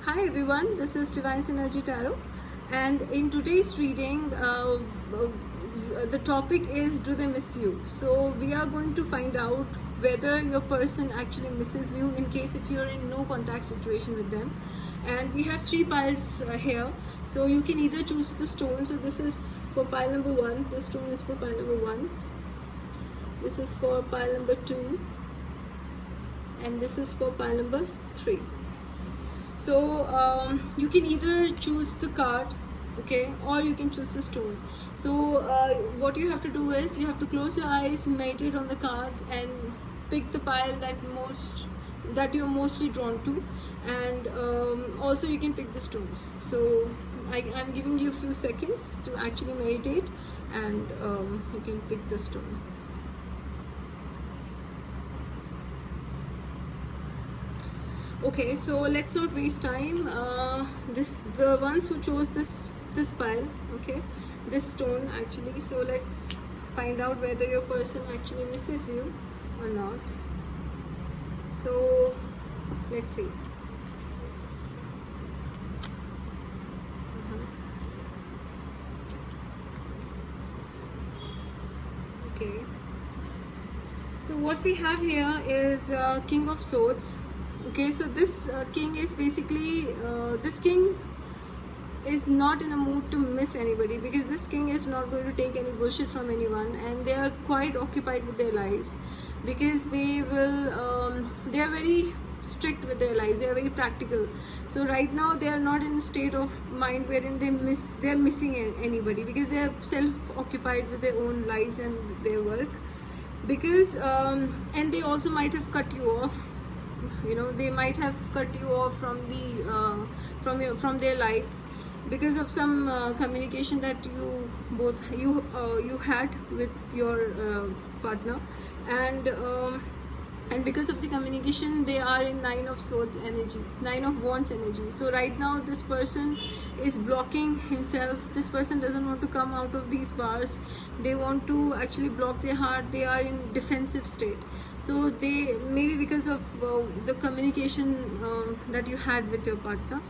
Hi everyone, this is Divine Synergy Tarot, and in today's reading, the topic is do they miss you? So we are going to find out whether your person actually misses you in case if you're in no contact situation with them. And we have three piles here, so you can either choose the stone. So this is for pile number 1, this stone is for pile number 1, this is for pile number 2, and this is for pile number 3. So you can either choose the card, okay, or you can choose the stone. So what you have to do is you have to close your eyes, meditate on the cards, and pick the pile that you're mostly drawn to, and also you can pick the stones. So I'm giving you a few seconds to actually meditate, and you can pick the stone. Okay, so let's not waste time. The ones who chose this pile, okay, this stone actually. So let's find out whether your person actually misses you or not. So let's see. Okay. So what we have here is King of Swords. Okay, so this king is basically this king is not in a mood to miss anybody, because this king is not going to take any bullshit from anyone, and they are quite occupied with their lives, because they are very strict with their lives, they are very practical. So right now they are not in a state of mind wherein they are missing anybody, because they are self-occupied with their own lives and their work, because and they also might have cut you off. You know, they might have cut you off from from their lives because of some communication that you had with your partner, and because of the communication they are in 9 of Swords energy, 9 of Wands energy. So right now this person is blocking himself. This person doesn't want to come out of these bars. They want to actually block their heart. They are in defensive state. So they, maybe because of the communication that you had with your partner,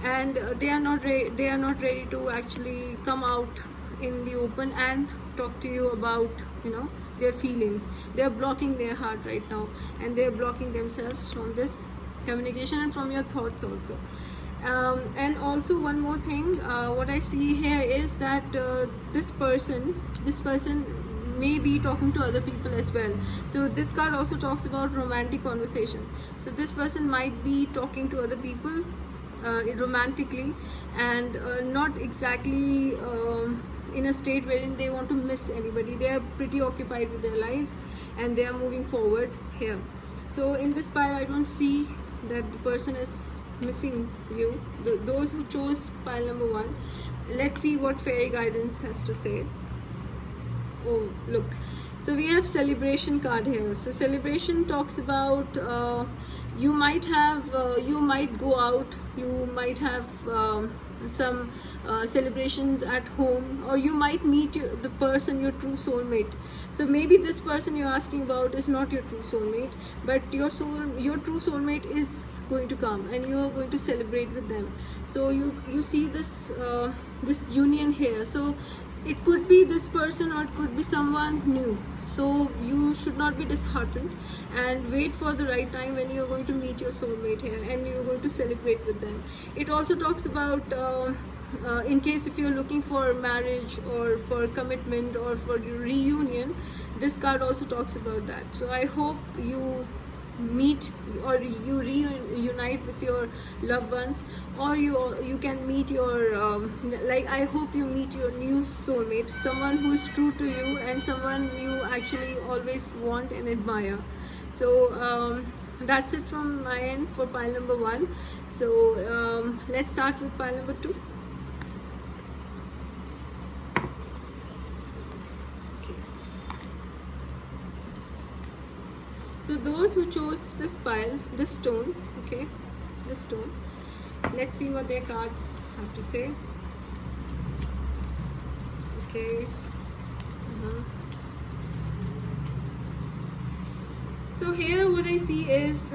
and they are not ready to actually come out in the open and talk to you about, you know, their feelings. They are blocking their heart right now, and they are blocking themselves from this communication and from your thoughts also. And also one more thing, what I see here is that this person may be talking to other people as well. So this card also talks about romantic conversation. So this person might be talking to other people romantically, and not exactly in a state wherein they want to miss anybody. They are pretty occupied with their lives, and they are moving forward here. So in this pile I don't see that the person is missing you. Those who chose pile number 1, let's see what fairy guidance has to say. Oh, look, so we have celebration card here. So celebration talks about you might go out, you might have some celebrations at home, or you might meet the person, your true soulmate. So maybe this person you're asking about is not your true soulmate, but your true soulmate is going to come, and you are going to celebrate with them. So you see this this union here. So it could be this person, or it could be someone new. So you should not be disheartened, and wait for the right time when you're going to meet your soulmate here, and you're going to celebrate with them. It also talks about in case if you're looking for marriage or for commitment or for reunion, this card also talks about that. So I hope you meet or you reunite with your loved ones, or you can meet your like, I hope you meet your new soulmate, someone who is true to you and someone you actually always want and admire. So that's it from my end for pile number 1. So let's start with pile number 2. So those who chose this pile, this stone, okay, this stone, let's see what their cards have to say. Okay. So here what I see is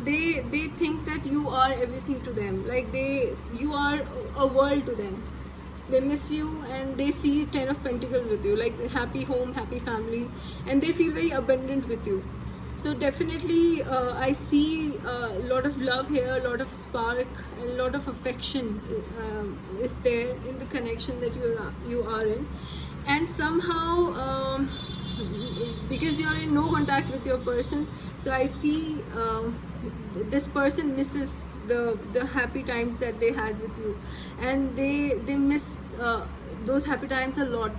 they think that you are everything to them, like you are a world to them. They miss you and they see 10 of pentacles with you, like the happy home, happy family, and they feel very abundant with you. So definitely I see a lot of love here, a lot of spark, and a lot of affection is there in the connection that you are in. And somehow because you are in no contact with your person, so I see this person misses the happy times that they had with you, and they miss those happy times a lot.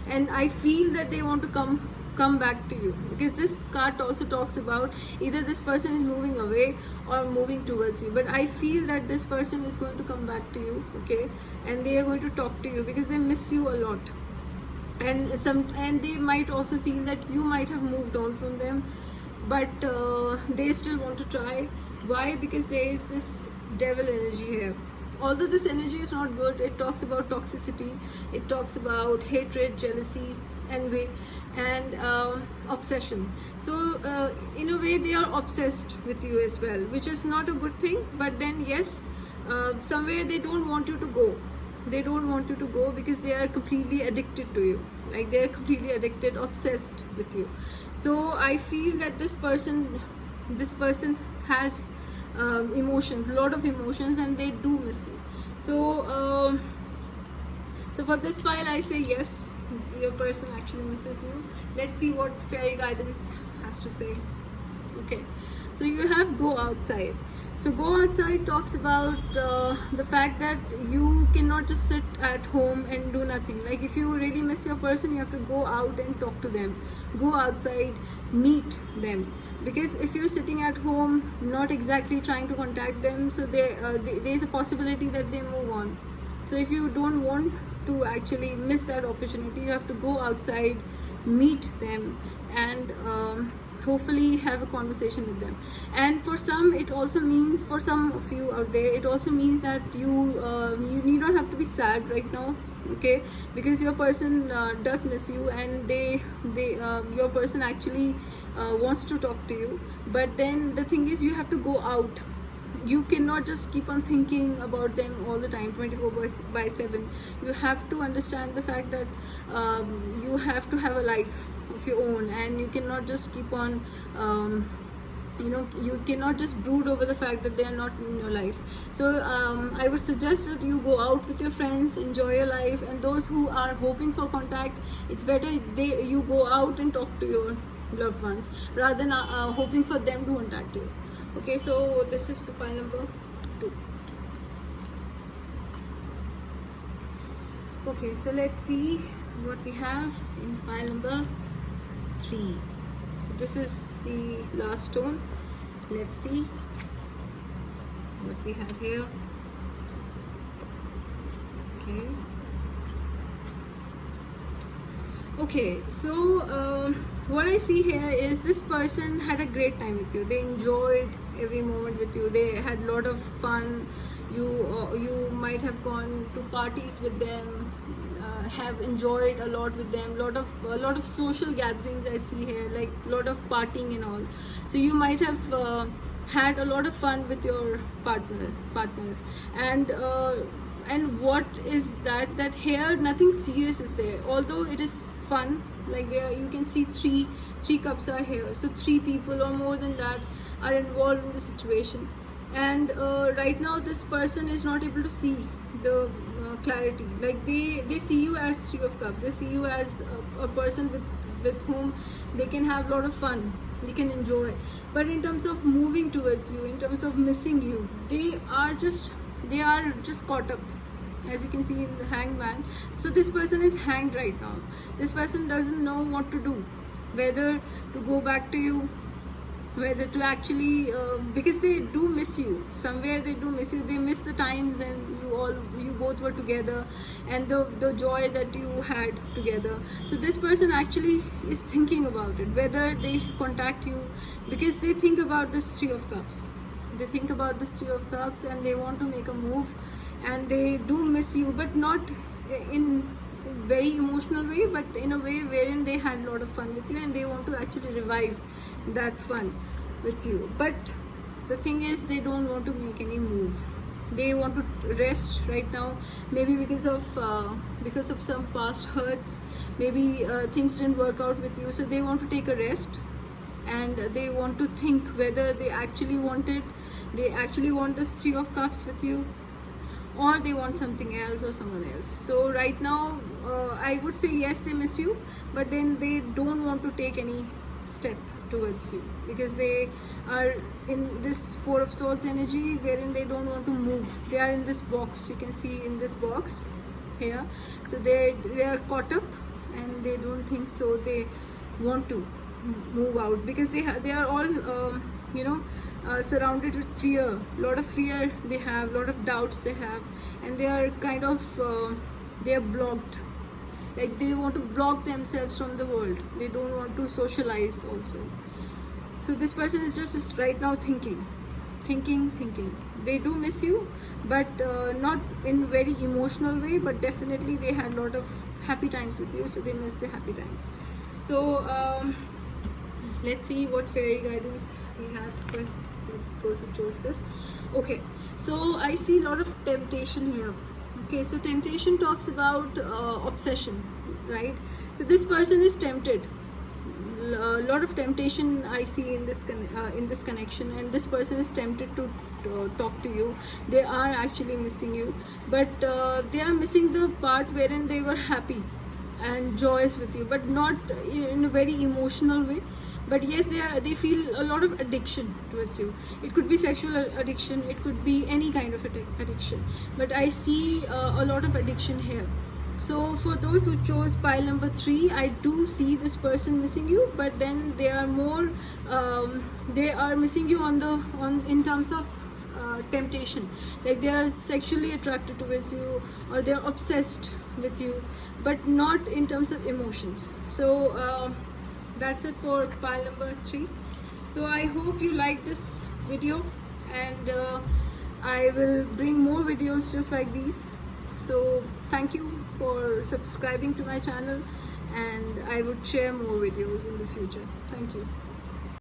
And I feel that they want to come back to you, because this card also talks about either this person is moving away or moving towards you, but I feel that this person is going to come back to you, okay, and they are going to talk to you because they miss you a lot. And they might also feel that you might have moved on from them, but they still want to try. Why? Because there is this devil energy here. Although this energy is not good, it talks about toxicity, it talks about hatred, jealousy, envy, and obsession. So in a way they are obsessed with you as well, which is not a good thing. But then yes, somewhere they don't want you to go. They don't want you to go because they are completely addicted to you, like they are completely addicted, obsessed with you. So I feel that this person has emotions, a lot of emotions, and they do miss you. So so for this file I say yes, your person actually misses you. Let's see what fairy guidance has to say. Okay, so you have go outside. So go outside talks about the fact that you cannot just sit at home and do nothing. Like if you really miss your person, you have to go out and talk to them, go outside, meet them. Because if you're sitting at home not exactly trying to contact them, so there's a possibility that they move on. So if you don't want to actually miss that opportunity, you have to go outside, meet them, and hopefully have a conversation with them. And for some, it also means, for some of you out there, it also means that you need not have to be sad right now, okay, because your person does miss you, and your person actually wants to talk to you. But then the thing is, you have to go out. You cannot just keep on thinking about them all the time, 24/7. You have to understand the fact that you have to have a life of your own, and you cannot just keep on you cannot just brood over the fact that they are not in your life. So I would suggest that you go out with your friends, enjoy your life, and those who are hoping for contact, it's better you go out and talk to your loved ones rather than hoping for them to contact you. Okay, so this is for file number 2. Okay, so let's see what we have in file number 3. So this is the last stone. Let's see what we have here. Okay, so what I see here is this person had a great time with you. They enjoyed every moment with you. They had a lot of fun. You might have gone to parties with them, have enjoyed a lot with them. A lot of social gatherings I see here, like a lot of partying and all. So you might have had a lot of fun with your partners, and what is that here nothing serious is there, although it is fun. Like there you can see three cups are here, so 3 people or more than that are involved in the situation. And right now this person is not able to see the clarity. Like they see you as 3 of cups. They see you as a person with whom they can have a lot of fun, they can enjoy. But in terms of moving towards you, in terms of missing you, they are just caught up, as you can see in the hangman. So this person is hanged right now. This person doesn't know what to do, whether to go back to you, whether to actually because they do miss you. Somewhere they do miss you. They miss the time when you both were together, and the joy that you had together. So this person actually is thinking about it, whether they contact you, because they think about this 3 of cups. They think about this 3 of cups, and they want to make a move, and they do miss you, but not in very emotional way, but in a way wherein they had a lot of fun with you, and they want to actually revive that fun with you. But The thing is, they don't want to make any move. They want to rest right now, maybe because of some past hurts. Maybe things didn't work out with you, so they want to take a rest, and they want to think whether they actually want it. They actually want this Three of Cups with you, or they want something else or someone else. So right now, I would say yes, they miss you, but then they don't want to take any step towards you, because they are in this Four of Swords energy, wherein they don't want to move. They are in this box, you can see in this box here. So they are caught up, and they don't think so they want to move out, because they are all surrounded with fear. Lot of fear they have, lot of doubts they have, and they are kind of they are blocked. Like, they want to block themselves from the world. They don't want to socialize also. So this person is just right now thinking. They do miss you, but not in very emotional way, but definitely they had a lot of happy times with you, so they miss the happy times. So let's see what fairy guidance we have for those who chose this. Okay, so I see a lot of temptation here. Okay, so temptation talks about obsession, right? So this person is tempted. A lot of temptation I see in this connection, and this person is tempted to talk to you. They are actually missing you, but they are missing the part wherein they were happy and joyous with you, but not in a very emotional way. But yes, they feel a lot of addiction towards you. It could be sexual addiction, it could be any kind of addiction, but I see a lot of addiction here. So for those who chose pile number 3, I do see this person missing you, but then they are more they are missing you in terms of temptation. Like, they are sexually attracted towards you, or they are obsessed with you, but not in terms of emotions. So that's it for pile number 3. So I hope you like this video, and I will bring more videos just like these. So thank you for subscribing to my channel, and I would share more videos in the future. Thank you.